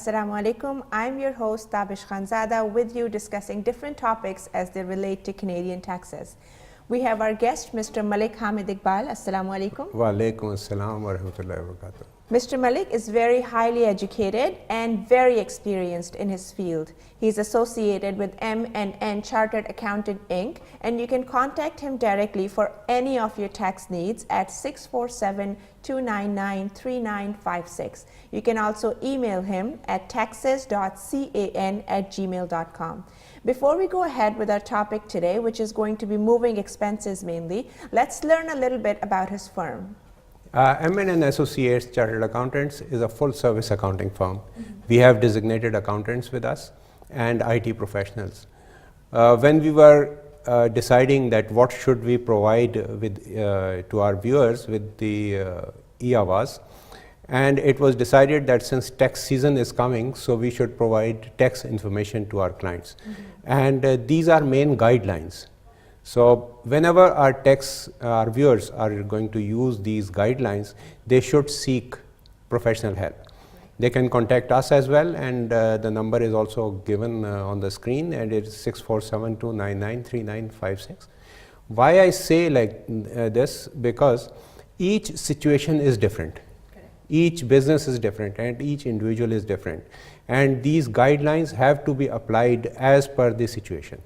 Assalamu alaikum. I'm your host Tabish Khanzada with you discussing different topics as they relate to Canadian taxes. We have our guest, Mr. Malik Hamid Iqbal. Assalamu alaikum. Wa alaikum assalam wa rahmatullahi wa barakatuh. Mr. Malik is very highly educated and very experienced in his field. He's associated with M&N Chartered Accountant Inc. and you can contact him directly for any of your tax needs at 647-299-3956. You can also email him at taxes.can@gmail.com. Before we go ahead with our topic today, which is going to be moving expenses mainly, let's learn a little bit about his firm. M&N Associates Chartered Accountants is a full-service accounting firm. We have designated accountants with us and IT professionals. When we were deciding that what should we provide with, to our viewers with the e-Awaaz, and it was decided that since tax season is coming, so we should provide tax information to our clients. And these are main guidelines. So whenever our viewers are going to use these guidelines, they should seek professional help. They can contact us as well, and the number is also given on the screen, and it is 647-299-3956. Why I say like this? Because each situation is different. Each business is different and each individual is different. And these guidelines have to be applied as per the situation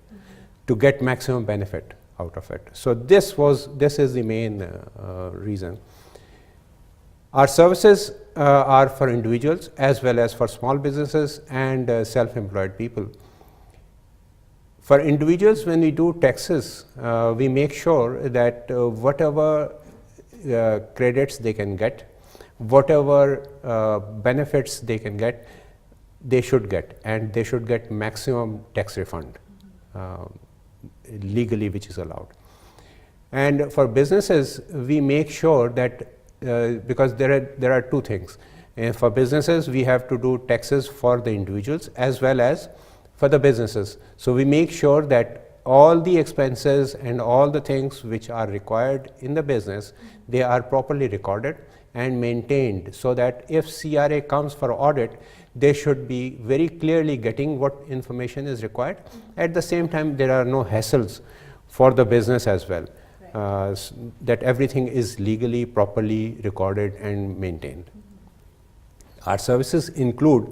to get maximum benefit out of it. So this is the main reason. Our services are for individuals as well as for small businesses and self-employed people. For individuals, when we do taxes, we make sure that whatever credits they can get, whatever benefits they can get, they should get, and they should get maximum tax refund legally, which is allowed. And for businesses, we make sure that because there are two things. For businesses, we have to do taxes for the individuals as well as for the businesses. So we make sure that all the expenses and all the things which are required in the business, they are properly recorded and maintained, so that if CRA comes for audit, they should be very clearly getting what information is required. At the same time, there are no hassles for the business as well, that everything is legally, properly recorded and maintained. Our services include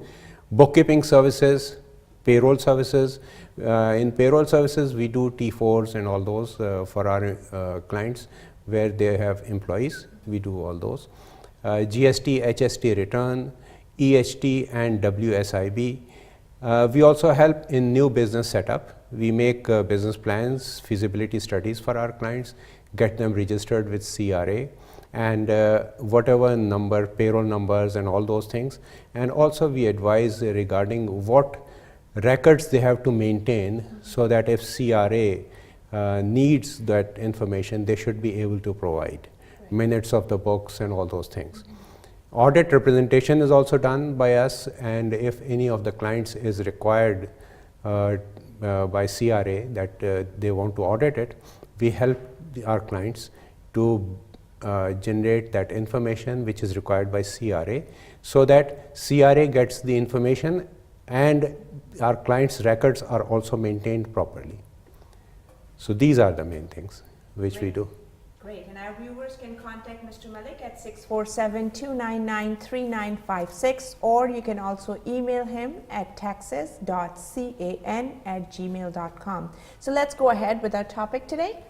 bookkeeping services, payroll services. In payroll services, we do T4s and all those for our clients where they have employees. We do all those. GST, HST return, EHT and WSIB. We also help in new business setup. We make business plans, feasibility studies for our clients, get them registered with CRA, and whatever number, payroll numbers and all those things. And also we advise regarding what records they have to maintain, so that if CRA needs that information, they should be able to provide minutes of the books and all those things. Audit representation is also done by us, and if any of the clients is required by CRA that they want to audit it, we help our clients to generate that information which is required by CRA, so that CRA gets the information and our clients' records are also maintained properly. So these are the main things which we do. Great, and our viewers can contact Mr. Malik at 647-299-3956, or you can also email him at taxes.can@gmail.com. So let's go ahead with our topic today.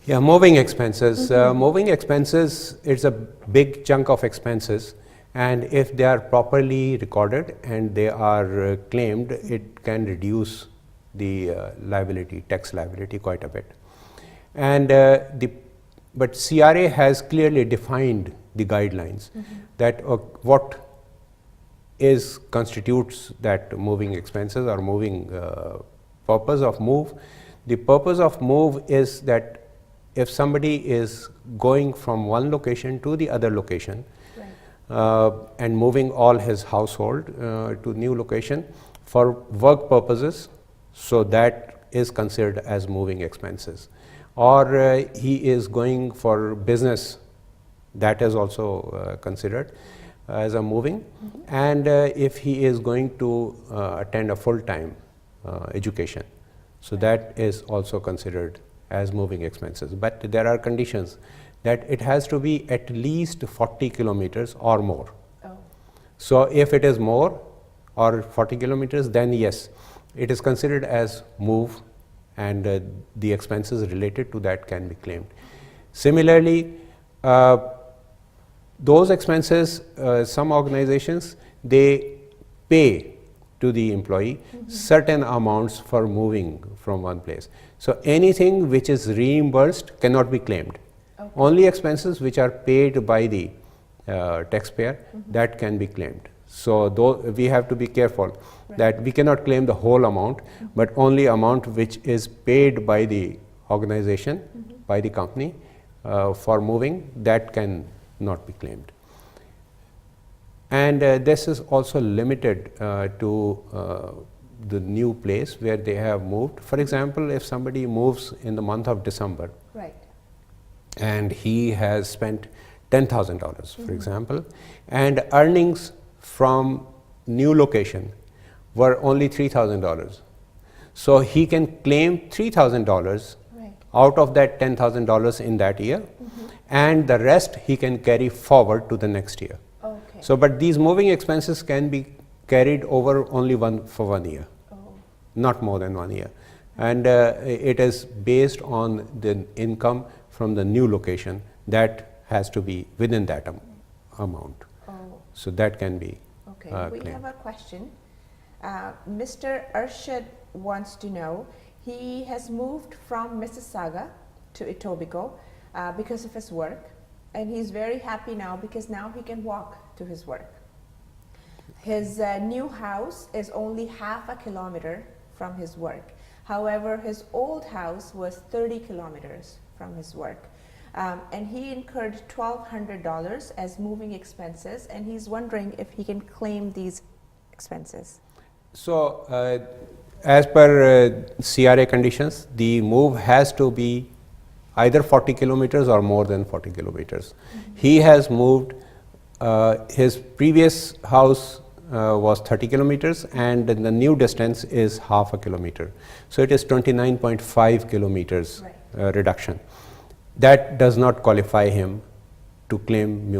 Yeah, moving expenses. Moving expenses, it's a big chunk of expenses, and if they are properly recorded and they are claimed, it can reduce the liability, tax liability quite a bit. And but CRA has clearly defined the guidelines that what constitutes that moving expenses or moving purpose of move. The purpose of move is that if somebody is going from one location to the other location, and moving all his household to new location for work purposes, so that is considered as moving expenses. Or he is going for business, that is also considered. as a moving, and if he is going to attend a full-time education. So that is also considered as moving expenses. But there are conditions that it has to be at least 40 kilometers or more. Oh. So if it is more or 40 kilometers, then yes, it is considered as move, and the expenses related to that can be claimed. Similarly, those expenses, some organizations, they pay to the employee certain amounts for moving from one place. So anything which is reimbursed cannot be claimed. Okay. Only expenses which are paid by the taxpayer, that can be claimed. So we have to be careful that we cannot claim the whole amount, but only amount which is paid by the organization, by the company for moving, that can not be claimed. And this is also limited to the new place where they have moved. For example, if somebody moves in the month of December, Right. and he has spent $10,000, for example, and earnings from new location were only $3,000. So he can claim $3,000 Right. out of that $10,000 in that year, and the rest he can carry forward to the next year. Okay. So, but these moving expenses can be carried over only for 1 year, Oh. not more than 1 year. And it is based on the income from the new location that has to be within that amount. Oh. So that can be Okay. We claimed. have a question. Mr. Arshad wants to know, he has moved from Mississauga to Etobicoke because of his work, and he's very happy now because now he can walk to his work. His new house is only half a kilometer from his work. However, his old house was 30 kilometers from his work. And he incurred $1,200 as moving expenses, and he's wondering if he can claim these expenses. So, as per CRA conditions, the move has to be either 40 kilometers or more than 40 kilometers. He has moved, his previous house was 30 kilometers, and the new distance is half a kilometer. So it is 29.5 kilometers Right. reduction. That does not qualify him to claim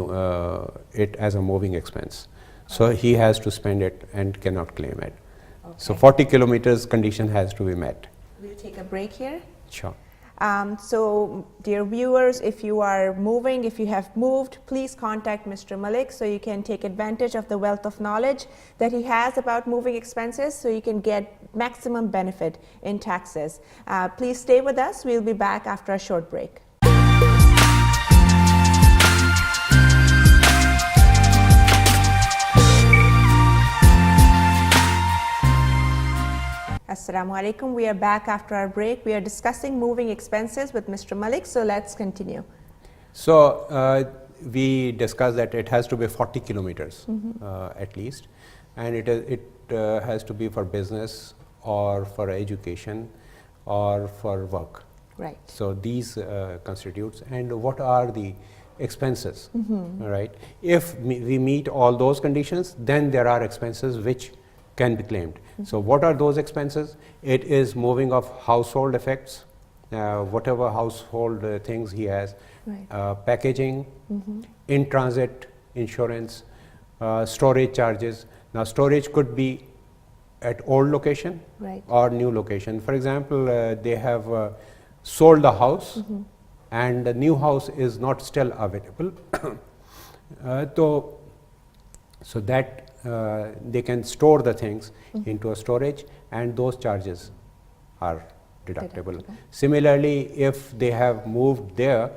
it as a moving expense. So he has to spend it and cannot claim it. So Okay. 40 kilometers condition has to be met. We'll take a break here. Sure. So, dear viewers, if you are moving, if you have moved, please contact Mr. Malik so you can take advantage of the wealth of knowledge that he has about moving expenses, so you can get maximum benefit in taxes. Please stay with us. We'll be back after a short break. Assalamu alaikum. We are back after our break. We are discussing moving expenses with Mr. Malik, so let's continue. So we discussed that it has to be 40 kilometers at least, and it has to be for business or for education or for work. Right. So these constitutes, and what are the expenses, right? If we meet all those conditions, then there are expenses which can be claimed. So what are those expenses? It is moving of household effects, whatever household things he has, Right. packaging, in transit insurance, storage charges. Now storage could be at old location Right. or new location. For example, they have sold the house and the new house is not still available. So that they can store the things into a storage, and those charges are deductible. Similarly, if they have moved there,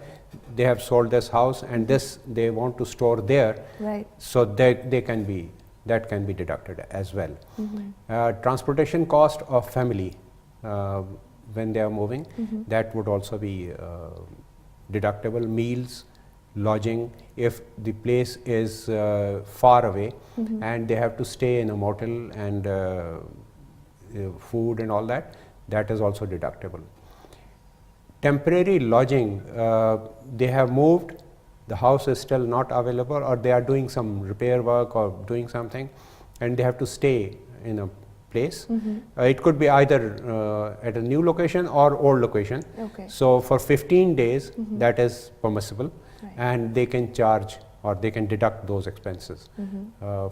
they have sold this house and this they want to store there, Right. so that can be deducted as well. Transportation cost of family when they are moving, that would also be deductible. Meals, lodging, if the place is far away and they have to stay in a motel and food and all that, that is also deductible. Temporary lodging, they have moved the house is still not available, or they are doing some repair work or doing something, and they have to stay in a place. It could be either at a new location or old location. Okay. So for 15 days, that is permissible, Right. and they can charge or they can deduct those expenses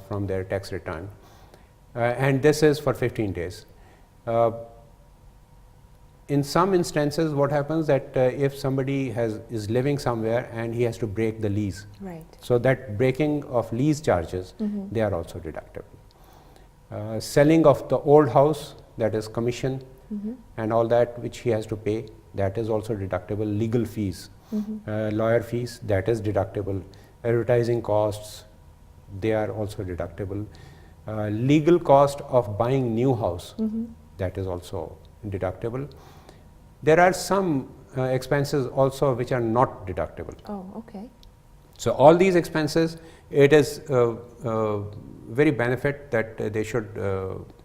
from their tax return. And this is for 15 days. In some instances, what happens that if somebody is living somewhere and he has to break the lease, Right. so that breaking of lease charges, they are also deductible. Selling of the old house, that is commission and all that which he has to pay, that is also deductible. Legal fees, lawyer fees, that is deductible. Advertising costs, they are also deductible. Legal cost of buying new house, that is also deductible. There are some expenses also which are not deductible. Oh, okay. So all these expenses, it is very benefit that they should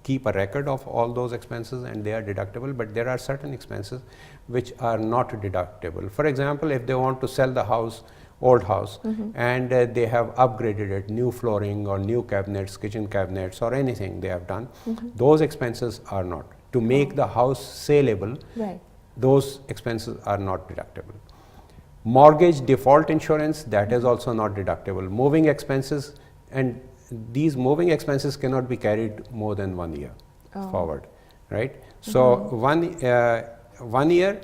keep a record of all those expenses, and they are deductible. But there are certain expenses which are not deductible. For example, if they want to sell the house, old house, and they have upgraded it, new flooring or new cabinets, kitchen cabinets or anything they have done, those expenses are not. To make the house saleable, Right. those expenses are not deductible. Mortgage default insurance, that is also not deductible. Moving expenses, and these moving expenses cannot be carried more than 1 year forward, right? So 1 year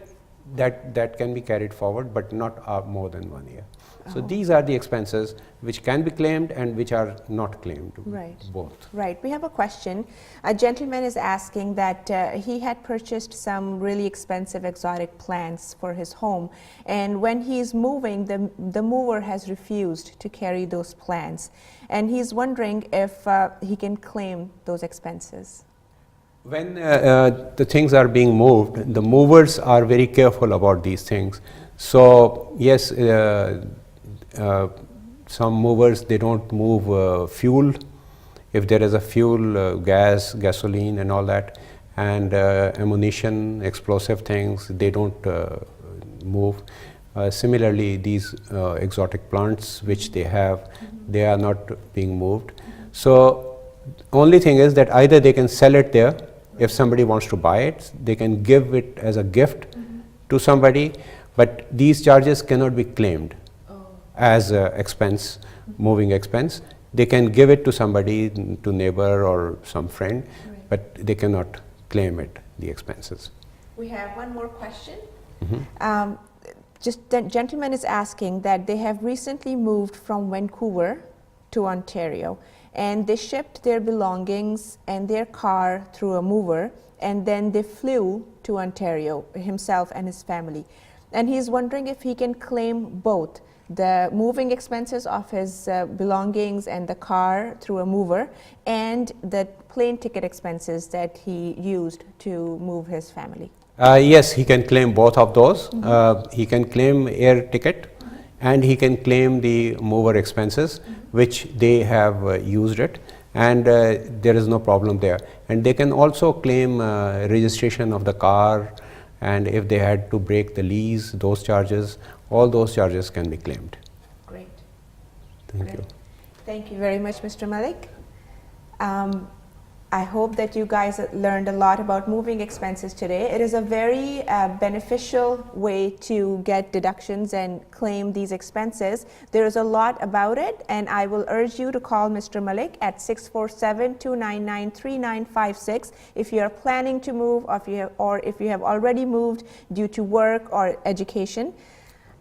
that can be carried forward, but not more than 1 year. So these are the expenses which can be claimed and which are not claimed. Right. Both. Right. We have a question. A gentleman is asking that he had purchased some really expensive exotic plants for his home, and when he is moving, the mover has refused to carry those plants, and he's wondering if he can claim those expenses. When the things are being moved, the movers are very careful about these things. So yes, some movers, they don't move fuel. If there is a fuel, gas, gasoline and all that, and ammunition, explosive things, they don't move. Similarly, these exotic plants which they have, they are not being moved. So only thing is that either they can sell it there, if somebody wants to buy it, they can give it as a gift to somebody, but these charges cannot be claimed as expense, moving expense. They can give it to somebody, to neighbor or some friend, but they cannot claim it, the expenses. We have one more question. Just the gentleman is asking that they have recently moved from Vancouver to Ontario, and they shipped their belongings and their car through a mover, and then they flew to Ontario, himself and his family. And he's wondering if he can claim both the moving expenses of his belongings and the car through a mover, and the plane ticket expenses that he used to move his family. Yes, he can claim both of those. He can claim air ticket, and he can claim the mover expenses which they have used it, and there is no problem there. And they can also claim registration of the car, and if they had to break the lease, those charges, all those charges can be claimed. Great. Thank you. Thank you very much, Mr. Malik. I hope that you guys learned a lot about moving expenses today. It is a very beneficial way to get deductions and claim these expenses. There is a lot about it, and I will urge you to call Mr. Malik at 647-299-3956 if you are planning to move, or if you have already moved due to work or education.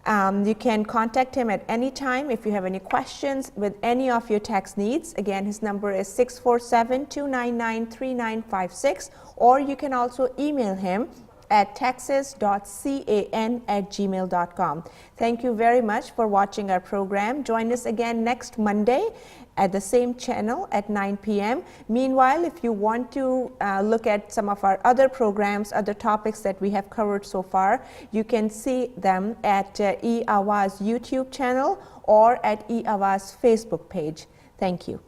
You can contact him at any time if you have any questions with any of your tax needs. Again, his number is 647-299-3956, or you can also email him at taxes.can@gmail.com. Thank you very much for watching our program. Join us again next Monday at the same channel at 9 p.m. Meanwhile, if you want to look at some of our other programs, other topics that we have covered so far, you can see them at eAwaaz YouTube channel or at eAwaaz Facebook page. Thank you.